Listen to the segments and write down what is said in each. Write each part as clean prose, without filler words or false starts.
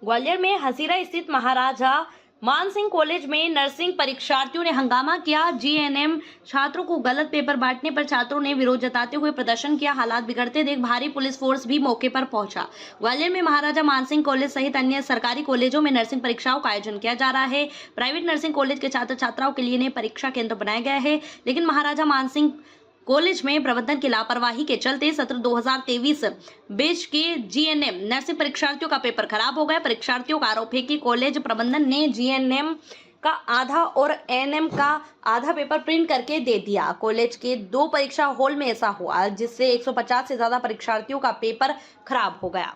ग्वालियर में हसीरा स्थित महाराजा मानसिंह कॉलेज में नर्सिंग परीक्षार्थियों ने हंगामा किया। जीएनएम छात्रों को गलत पेपर बांटने पर छात्रों ने विरोध जताते हुए प्रदर्शन किया। हालात बिगड़ते देख भारी पुलिस फोर्स भी मौके पर पहुंचा। ग्वालियर में महाराजा मानसिंह कॉलेज सहित अन्य सरकारी कॉलेजों में नर्सिंग परीक्षाओं का आयोजन किया जा रहा है। प्राइवेट नर्सिंग कॉलेज के छात्र छात्राओं के लिए नए परीक्षा केंद्र बनाए गए हैं, लेकिन महाराजा मानसिंह कॉलेज में प्रबंधन की लापरवाही के चलते सत्र 2023 बैच के जीएनएम नर्सिंग परीक्षार्थियों का पेपर खराब हो गया। परीक्षार्थियों का आरोप है कि कॉलेज प्रबंधन ने जीएनएम का आधा और एएनएम का आधा पेपर प्रिंट करके दे दिया। कॉलेज के 2 परीक्षा हॉल में ऐसा हुआ, जिससे 150 से ज्यादा परीक्षार्थियों का पेपर खराब हो गया।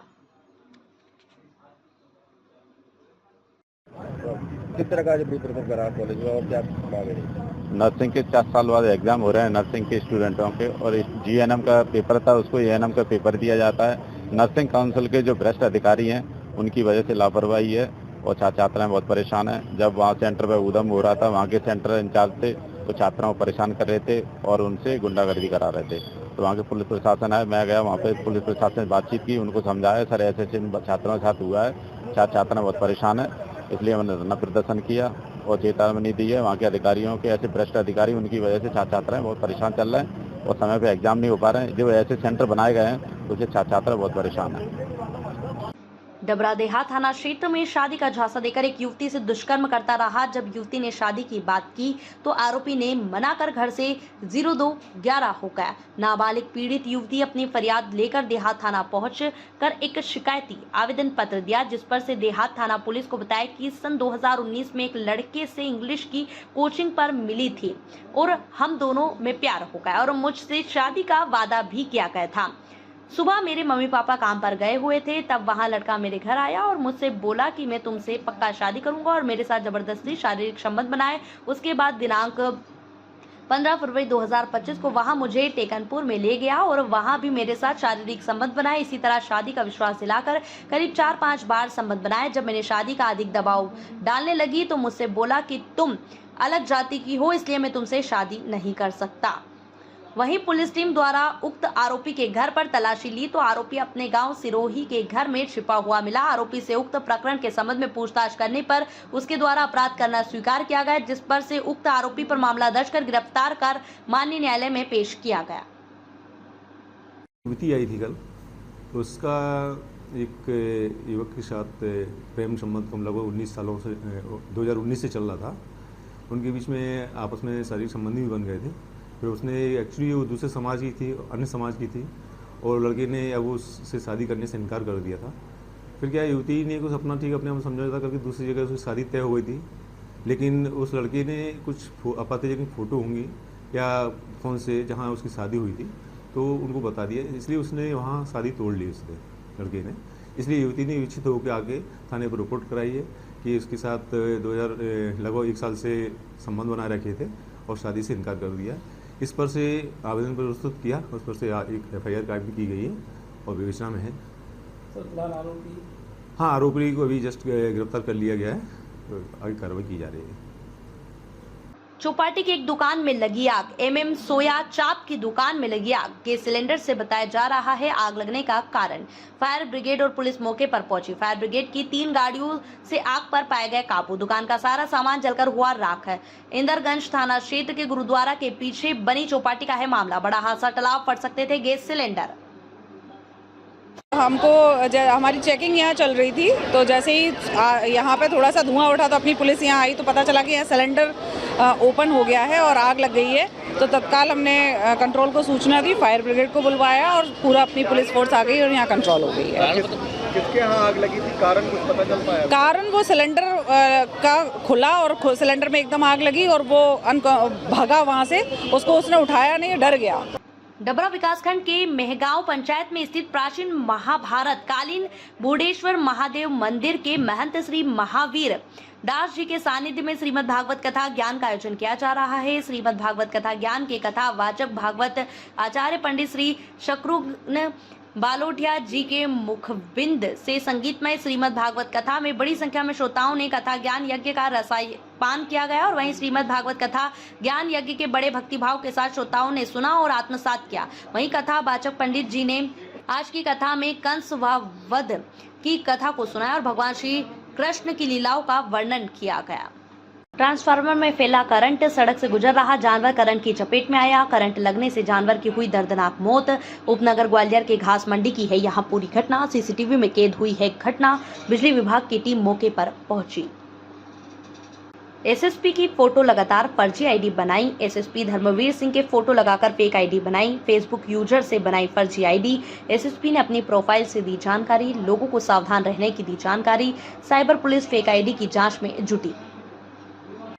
किस तरह का पेपर करा कॉलेज में और क्या मांग रही? नर्सिंग के 4 साल बाद एग्जाम हो रहे हैं नर्सिंग के स्टूडेंटों के, और जीएनएम का पेपर था उसको एएनएम का पेपर दिया जाता है। नर्सिंग काउंसिल के जो भ्रष्ट अधिकारी हैं उनकी वजह से लापरवाही है और छात्र छात्राएं बहुत परेशान हैं। जब वहाँ सेंटर पर उधम हो रहा था, वहाँ के सेंटर इंचार्ज थे तो छात्राओं को परेशान कर रहे थे और उनसे गुंडागर्दी करा रहे थे। तो वहाँ के पुलिस प्रशासन आए, मैं गया वहाँ पे, पुलिस प्रशासन से बातचीत की, उनको समझाया सर ऐसे छात्रों के साथ हुआ है, छात्र छात्राएं बहुत परेशान है, इसलिए हमने धरना प्रदर्शन किया और चेतावनी दी है। वहाँ के अधिकारियों के ऐसे भ्रष्ट अधिकारी, उनकी वजह से छात्र छात्राएं बहुत परेशान चल रहे हैं और समय पे एग्जाम नहीं हो पा रहे हैं। जो ऐसे सेंटर बनाए गए हैं तो उससे छात्र छात्रा बहुत परेशान है। डबरादेहा थाना क्षेत्र में शादी का झांसा देकर एक युवती से दुष्कर्म करता रहा। जब युवती ने शादी की बात की तो आरोपी ने मना कर घर से 0211 हो गया। नाबालिग पीड़ित युवती अपनी फरियाद लेकर देहात थाना पहुंच कर एक शिकायती आवेदन पत्र दिया, जिस पर से देहात थाना पुलिस को बताया कि सन 2019 में एक लड़के से इंग्लिश की कोचिंग पर मिली थी और हम दोनों में प्यार हो गया और मुझसे शादी का वादा भी किया गया था। सुबह मेरे मम्मी पापा काम पर गए हुए थे, तब वहां लड़का मेरे घर आया और मुझसे बोला कि मैं तुमसे पक्का शादी करूंगा और मेरे साथ जबरदस्ती शारीरिक संबंध बनाए। उसके बाद दिनांक 15 फरवरी 2025 को वहां मुझे टेकनपुर में ले गया और वहां भी मेरे साथ शारीरिक संबंध बनाए। इसी तरह शादी का विश्वास दिलाकर करीब 4-5 बार संबंध बनाए। जब मैंने शादी का अधिक दबाव डालने लगी तो मुझसे बोला कि तुम अलग जाति की हो, इसलिए मैं तुमसे शादी नहीं कर सकता। वहीं पुलिस टीम द्वारा उक्त आरोपी के घर पर तलाशी ली तो आरोपी अपने गांव सिरोही के घर में छिपा हुआ मिला। आरोपी से उक्त प्रकरण के संबंध में पूछताछ करने पर उसके द्वारा अपराध करना स्वीकार किया गया, जिस पर से उक्त आरोपी पर मामला दर्ज कर गिरफ्तार कर माननीय न्यायालय में पेश किया गया। युवती आई थी कल, तो उसका एक युवक के साथ प्रेम संबंध कम लगभग 19 सालों से 2019 से चल रहा था। उनके बीच में आपस में शारीरिक संबंधी भी बन गए थे। फिर उसने एक्चुअली वो दूसरे समाज की थी, अन्य समाज की थी, और लड़के ने अब उससे शादी करने से इनकार कर दिया था। फिर क्या युवती ने कुछ अपना ठीक अपने आप समझौता करके दूसरी जगह उसकी शादी तय हो गई थी, लेकिन उस लड़के ने कुछ आपत्तिजनक फ़ोटो होंगी या फ़ोन से जहाँ उसकी शादी हुई थी तो उनको बता दिया, इसलिए उसने वहाँ शादी तोड़ ली उसने लड़के ने। इसलिए युवती ने विक्षित होकर आके थाने पर रिपोर्ट कराई है कि उसके साथ लगभग 1 साल से संबंध बनाए रखे थे और शादी से इनकार कर दिया। इस पर से आवेदन प्रस्तुत किया, उस पर से एक एफआईआर कायम की गई है और विवेचना में है। हाँ, आरोपी को अभी जस्ट गिरफ्तार कर लिया गया है, तो आगे कार्रवाई की जा रही है। चौपाटी की एक दुकान में लगी आग। एमएम सोया चाप की दुकान में लगी आग। गैस सिलेंडर से बताया जा रहा है आग लगने का कारण। फायर ब्रिगेड और पुलिस मौके पर पहुंची। फायर ब्रिगेड की 3 गाड़ियों से आग पर पाए गए काबू। दुकान का सारा सामान जलकर हुआ राख है। इंदरगंज थाना क्षेत्र के गुरुद्वारा के पीछे बनी चौपाटी का है मामला। बड़ा हादसा टला, फट सकते थे गैस सिलेंडर। हमको हमारी चेकिंग यहाँ चल रही थी, तो जैसे ही यहाँ पे थोड़ा सा धुआं उठा तो अपनी पुलिस यहाँ आई तो पता चला कि यहाँ सिलेंडर ओपन हो गया है और आग लग गई है। तो तत्काल हमने कंट्रोल को सूचना दी, फायर ब्रिगेड को बुलवाया और पूरा अपनी पुलिस फोर्स आ गई और यहाँ कंट्रोल हो गई है। किसके यहाँ आग लगी थी, कारण कुछ पता चल पाया? कारण वो सिलेंडर का खुला और सिलेंडर में एकदम आग लगी और वो भागा वहाँ से, उसको उसने उठाया नहीं, डर गया। डबरा विकासखंड के मेहगांव पंचायत में स्थित प्राचीन महाभारत कालीन बूढ़ेश्वर महादेव मंदिर के महंत श्री महावीर दास जी के सानिध्य में श्रीमद् भागवत कथा ज्ञान का आयोजन किया जा रहा है। श्रीमद् भागवत कथा ज्ञान के कथा वाचक भागवत आचार्य पंडित श्री शत्रुघ्न बालोटिया जी के मुखबिंद से संगीतमय श्रीमद् भागवत कथा में बड़ी संख्या में श्रोताओं ने कथा ज्ञान यज्ञ का रसायपान किया गया और वहीं श्रीमद् भागवत कथा ज्ञान यज्ञ के बड़े भक्तिभाव के साथ श्रोताओं ने सुना और आत्मसात किया। वहीं कथा वाचक पंडित जी ने आज की कथा में कंस व वध की कथा को सुनाया और भगवान श्री कृष्ण की लीलाओं का वर्णन किया गया। ट्रांसफार्मर में फैला करंट, सड़क से गुजर रहा जानवर करंट की चपेट में आया। करंट लगने से जानवर की हुई दर्दनाक मौत। उपनगर ग्वालियर के घास मंडी की है यहां पूरी घटना। सीसीटीवी में कैद हुई है घटना। बिजली विभाग की टीम मौके पर पहुंची। एसएसपी की फोटो लगातार फर्जी आईडी बनाई। एसएसपी धर्मवीर सिंह के फोटो लगाकर फेक आईडी बनाई। फेसबुक यूजर से बनाई फर्जी आईडी। एसएसपी ने अपनी प्रोफाइल से दी जानकारी। लोगों को सावधान रहने की दी जानकारी। साइबर पुलिस फेक आईडी की जांच में जुटी।